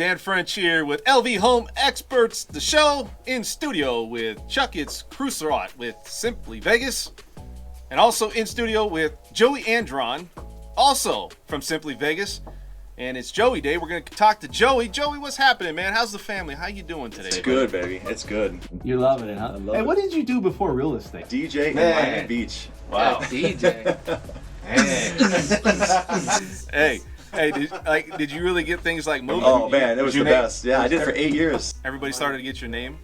Dan French here with LV Home Experts, the show in studio with Chakits, Krulsawat with Simply Vegas, and also in studio with Joey Andron, also from Simply Vegas. And it's Joey Day. We're going to talk to Joey. Joey, what's happening, man? How's the family? How you doing today? It's good, baby. It's good. You're loving it, huh? Hey, what did you do before real estate? DJ in Miami Beach. Wow. DJ. Hey, did you really get things like moving? Oh, man, it was the best. Yeah, I did for 8 years. Everybody started to get your name?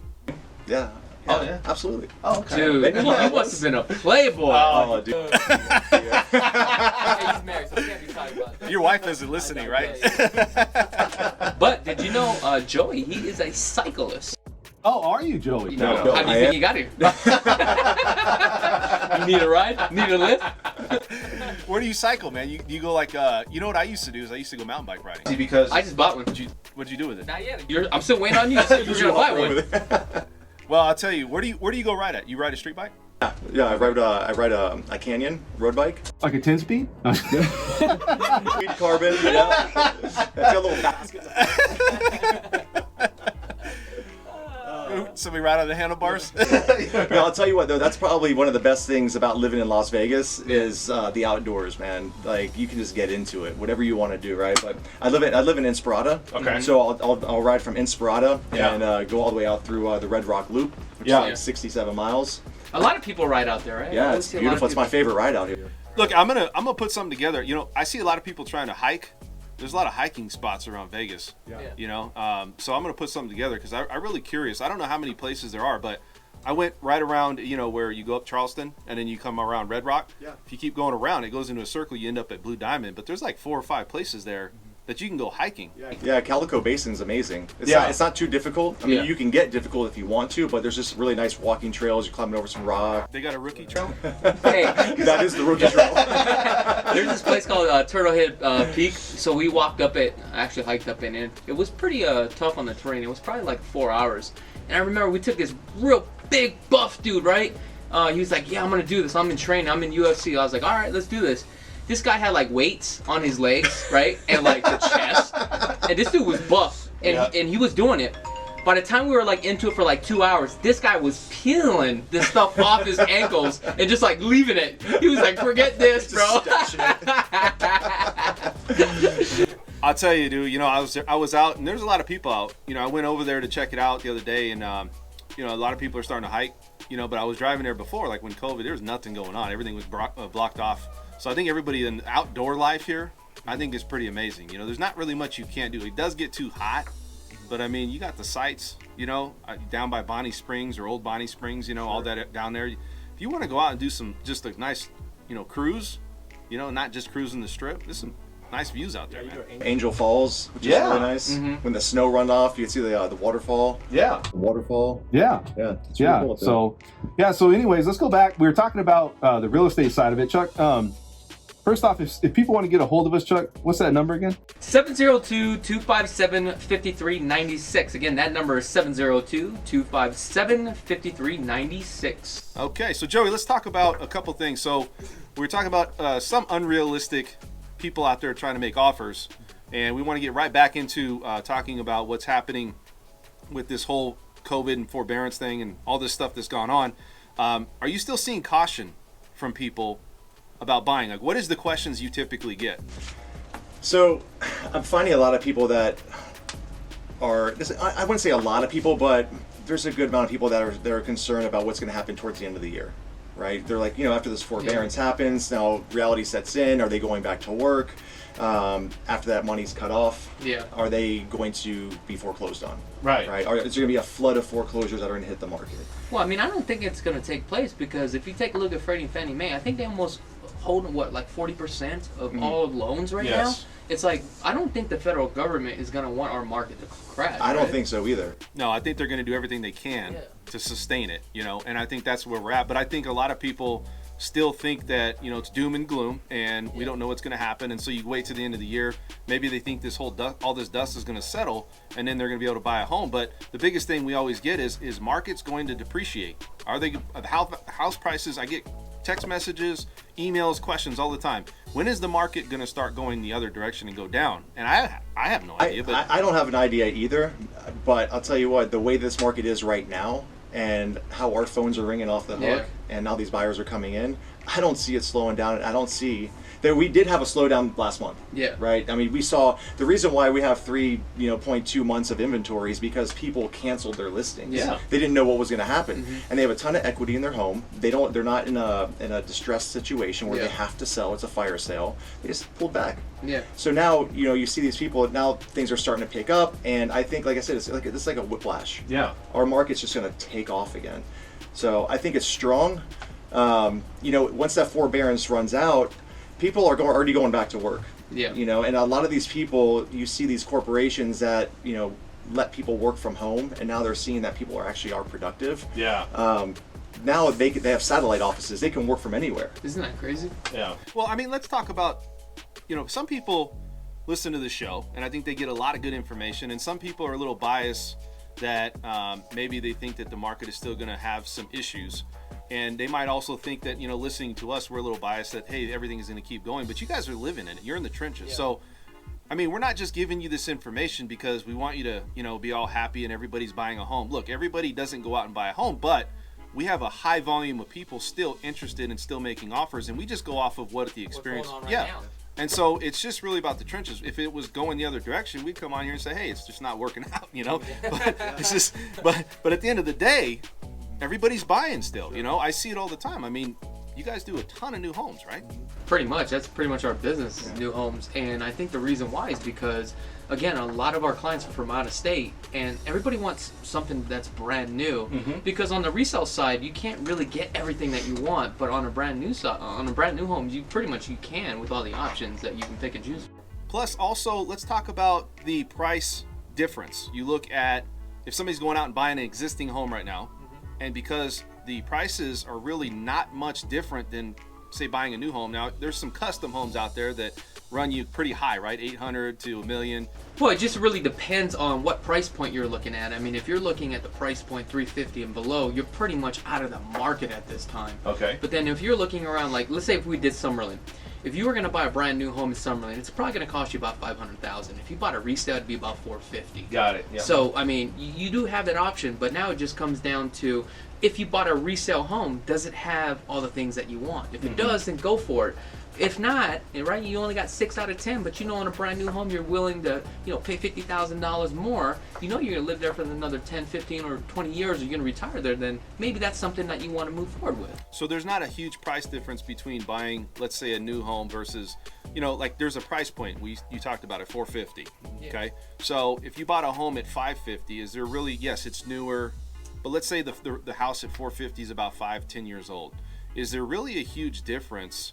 Yeah. Oh, yeah? Absolutely. Oh, okay. Dude, you must have been a playboy. Oh, dude. Hey, he's married, so he can't be talking about that. Your wife isn't listening, right? But did you know, Joey, he is a cyclist. Oh, are you, Joey? No. How do you think he got here? You need a ride? Need a lift? Where do you cycle, man? You go like, you know what I used to do is I used to go mountain bike riding. See, because I just bought one. What'd you do with it? Not yet. I'm still waiting on you. You said you were gonna buy one. Well, I'll tell you, where do you go ride at? You ride a street bike? Yeah, I ride a Canyon road bike. Like a 10-speed? Sweet carbon, you know. It's got a little basket. Somebody ride on the handlebars? No, I'll tell you what though, that's probably one of the best things about living in Las Vegas is the outdoors, man. Like you can just get into it, whatever you want to do, right? But I live in Inspirada, Okay. So I'll ride from Inspirada and go all the way out through the Red Rock Loop, which is like 67 miles. A lot of people ride out there, right? Yeah, it's beautiful. It's my favorite ride out here. Look, I'm gonna put something together. You know, I see a lot of people trying to hike. There's a lot of hiking spots around Vegas. Yeah. You know, so I'm gonna put something together because I'm really curious. I don't know how many places there are, but I went right around, you know, where you go up Charleston and then you come around Red Rock. Yeah. If you keep going around, it goes into a circle. You end up at Blue Diamond, but there's like 4 or 5 places there that you can go hiking. Yeah, Calico Basin's amazing. It's not too difficult. I mean, you can get difficult if you want to, but there's just really nice walking trails. You're climbing over some rock. They got a rookie trail. Hey, That is the rookie trail. there's this place called Turtlehead Peak. So we walked up it, actually hiked up it, and it was pretty tough on the terrain. It was probably like 4 hours. And I remember we took this real big buff dude, right? He was like, yeah, I'm gonna do this. I'm in training. I'm in UFC. I was like, all right, let's do this. This guy had like weights on his legs, right? And like the chest. And this dude was buff. And he was doing it. By the time we were like into it for like 2 hours, this guy was peeling this stuff off his ankles and just like leaving it. He was like, forget this, bro. I'll tell you, dude. You know, I was out, and there's a lot of people out. You know, I went over there to check it out the other day, and you know, a lot of people are starting to hike. You know, but I was driving there before, like when COVID, there was nothing going on. Everything was blocked off. So I think everybody in outdoor life here, I think is pretty amazing. You know, there's not really much you can't do. It does get too hot, but I mean, you got the sights. You know, down by Bonnie Springs or Old Bonnie Springs. You know, all that down there. If you want to go out and do just a nice, you know, cruise. You know, not just cruising the strip. There's some nice views out there, man. Angel Falls, which is really nice. When the snow runs off, you can see the waterfall. Yeah. The waterfall. Yeah. Yeah. It's really cool up there. So anyways, let's go back. We were talking about the real estate side of it. Chuck, first off, if people want to get a hold of us, Chuck, what's that number again? 702-257-5396. Again, that number is 702-257-5396. Okay, so Joey, let's talk about a couple things. So we were talking about some unrealistic people out there trying to make offers, and we want to get right back into talking about what's happening with this whole COVID and forbearance thing and all this stuff that's gone on. Are you still seeing caution from people about buying? Like, what is the questions you typically get? So I'm finding a lot of people that are, I wouldn't say a lot of people, but there's a good amount of people that are concerned about what's going to happen towards the end of the year, right? They're like, you know, after this forbearance happens, now reality sets in. Are they going back to work? After that money's cut off, are they going to be foreclosed on? Right. Is there going to be a flood of foreclosures that are going to hit the market? Well, I mean, I don't think it's going to take place because if you take a look at Freddie and Fannie Mae, I think they almost hold, like 40% of all loans right now? It's like, I don't think the federal government is going to want our market to crash. I don't think so either. No, I think they're going to do everything they can to sustain it, you know, and I think that's where we're at. But I think a lot of people still think that, you know, it's doom and gloom and we don't know what's going to happen. And so you wait to the end of the year. Maybe they think this whole all this dust is going to settle and then they're going to be able to buy a home. But the biggest thing we always get is markets going to depreciate? Are they, house prices? I get text messages, emails, questions all the time. When is the market going to start going the other direction and go down? And I have no idea. But I don't have an idea either, but I'll tell you what, the way this market is right now and how our phones are ringing off the hook and now these buyers are coming in, I don't see it slowing down. And I don't see that we did have a slowdown last month. Yeah. Right. I mean, we saw the reason why we have 3.2 months of inventory is because people canceled their listings. Yeah. They didn't know what was going to happen, and they have a ton of equity in their home. They're not in a distressed situation where they have to sell. It's a fire sale. They just pulled back. Yeah. So now you see these people. Now things are starting to pick up, and I think, like I said, it's like a whiplash. Yeah. Our market's just going to take off again. So I think it's strong. Once that forbearance runs out, people are already going back to work. Yeah. And a lot of these people, you see these corporations that let people work from home, and now they're seeing that people are productive. Yeah. Now they have satellite offices. They can work from anywhere. Isn't that crazy? Yeah. well, I mean, let's talk about, some people listen to the show, and I think they get a lot of good information, and some people are a little biased that maybe they think that the market is still going to have some issues. And they might also think that, listening to us, we're a little biased that, hey, everything is going to keep going. But you guys are living in it. You're in the trenches. Yeah. So, I mean, we're not just giving you this information because we want you to, be all happy and everybody's buying a home. Look, everybody doesn't go out and buy a home, but we have a high volume of people still interested and still making offers. And we just go off of what the experience. What's going on right now. And so it's just really about the trenches. If it was going the other direction, we'd come on here and say, hey, it's just not working out, But it's just, but at the end of the day, everybody's buying still, I see it all the time. I mean, you guys do a ton of new homes, right? Pretty much. That's pretty much our business, is new homes. And I think the reason why is because, again, a lot of our clients are from out of state, and everybody wants something that's brand new. Because on the resale side, you can't really get everything that you want, but on a brand new home, you can with all the options that you can pick and choose. Plus, also, let's talk about the price difference. You look at if somebody's going out and buying an existing home right now, and because the prices are really not much different than, say, buying a new home. Now, there's some custom homes out there that run you pretty high, right? 800 to $1 million. Well, it just really depends on what price point you're looking at. I mean, if you're looking at the price point 350 and below, you're pretty much out of the market at this time. Okay. But then if you're looking around, like, let's say if we did Summerlin. If you were going to buy a brand new home in Summerlin, it's probably going to cost you about $500,000. If you bought a resale, it'd be about $450,000. Got it. Yeah. So, I mean, you do have that option, but now it just comes down to, if you bought a resale home, does it have all the things that you want? If it does, then go for it. If not, right, you only got 6 out of 10, but on a brand new home, you're willing to, pay $50,000 more. You're going to live there for another 10, 15, or 20 years, or you're going to retire there, then maybe that's something that you want to move forward with. So there's not a huge price difference between buying, let's say, a new home versus, like there's a price point. You talked about it, $450,000. Yeah. Okay. So if you bought a home at $550,000, is there really, yes, it's newer, but let's say the house at $450,000 is about 5-10 years old. Is there really a huge difference?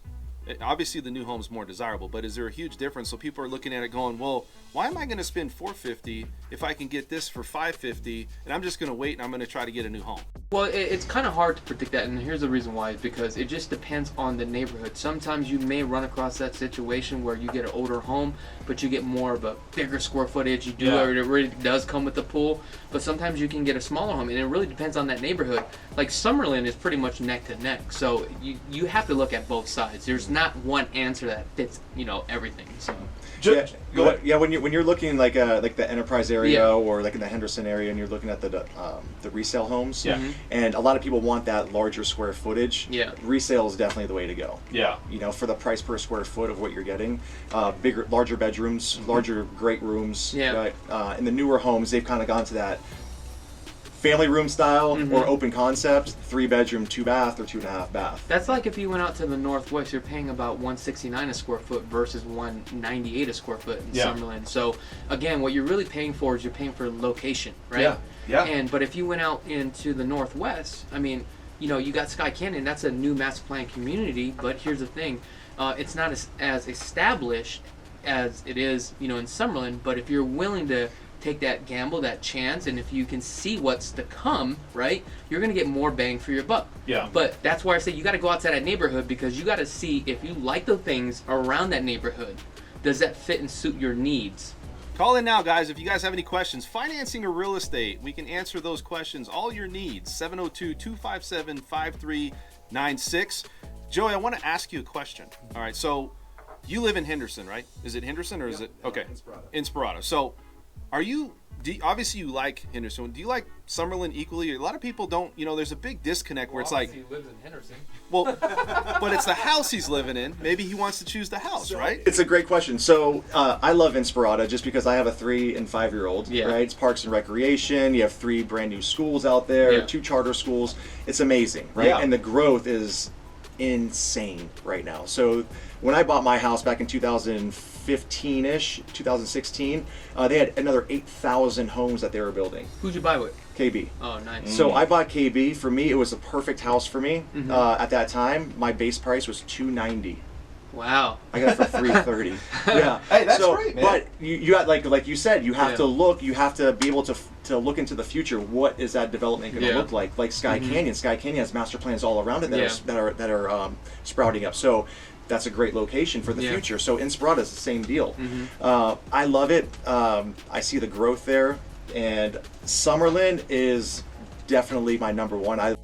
Obviously the new home is more desirable, but is there a huge difference? So people are looking at it going, well, why am I going to spend $450,000 if I can get this for $550,000, and I'm just going to wait and I'm going to try to get a new home? Well, it's kind of hard to predict that, and here's the reason why, is because it just depends on the neighborhood. Sometimes you may run across that situation where you get an older home, but you get more of a bigger square footage. It really does come with the pool, but sometimes you can get a smaller home, and it really depends on that neighborhood. Like Summerlin is pretty much neck to neck, so you have to look at both sides. There's not one answer that fits, everything. So. When you're looking like the Enterprise area or like in the Henderson area, and you're looking at the resale homes, and a lot of people want that larger square footage. Resale is definitely the way to go. For the price per square foot of what you're getting, larger bedrooms, larger great rooms. In the newer homes, they've kind of gone to that family room style or open concept, 3-bedroom, 2-bath, or 2.5 bath. That's like if you went out to the Northwest, you're paying about $169 a square foot versus $198 a square foot in Summerlin. So again, what you're really paying for is you're paying for location, right? But if you went out into the Northwest, I mean, you got Sky Canyon, that's a new master plan community, but here's the thing, it's not as established as it is, in Summerlin, but if you're willing to take that gamble, that chance, and if you can see what's to come, right, you're going to get more bang for your buck. But that's why I say you got to go outside that neighborhood, because you got to see if you like the things around that neighborhood. Does that fit and suit your needs? Call in now, guys, if you guys have any questions. Financing or real estate, we can answer those questions, all your needs. 702-257-5396. Joey, I want to ask you a question. All right, so you live in Henderson, right? Is it Henderson or is it okay? Inspirado. So, obviously you like Henderson. Do you like Summerlin equally? A lot of people don't. There's a big disconnect where it's like he lives in Henderson. Well, but it's the house he's living in. Maybe he wants to choose the house, right? It's a great question. So I love Inspirada just because I have a 3 and 5 year old. Yeah. Right? It's parks and recreation. You have 3 brand new schools out there, Yeah. 2 charter schools. It's amazing, right? Yeah. And the growth is insane right now. So when I bought my house back in 2015-ish, 2016, they had another 8,000 homes that they were building. Who'd you buy with? KB. Oh, nice. So I bought KB. For me, it was a perfect house for me. Mm-hmm. At that time, my base price was $290. Wow. I got it for $330. Yeah. Hey, that's great, man. But you got like you said, you have Yeah. to look. You have to be able to look into the future. What is that development going to Yeah. look like? Like Sky Canyon. Sky Canyon has master plans all around it that Yeah. that are sprouting up. So that's a great location for the Yeah. future. So Inspirada is the same deal. Mm-hmm. I love it. I see the growth there, and Summerlin is definitely my number one. I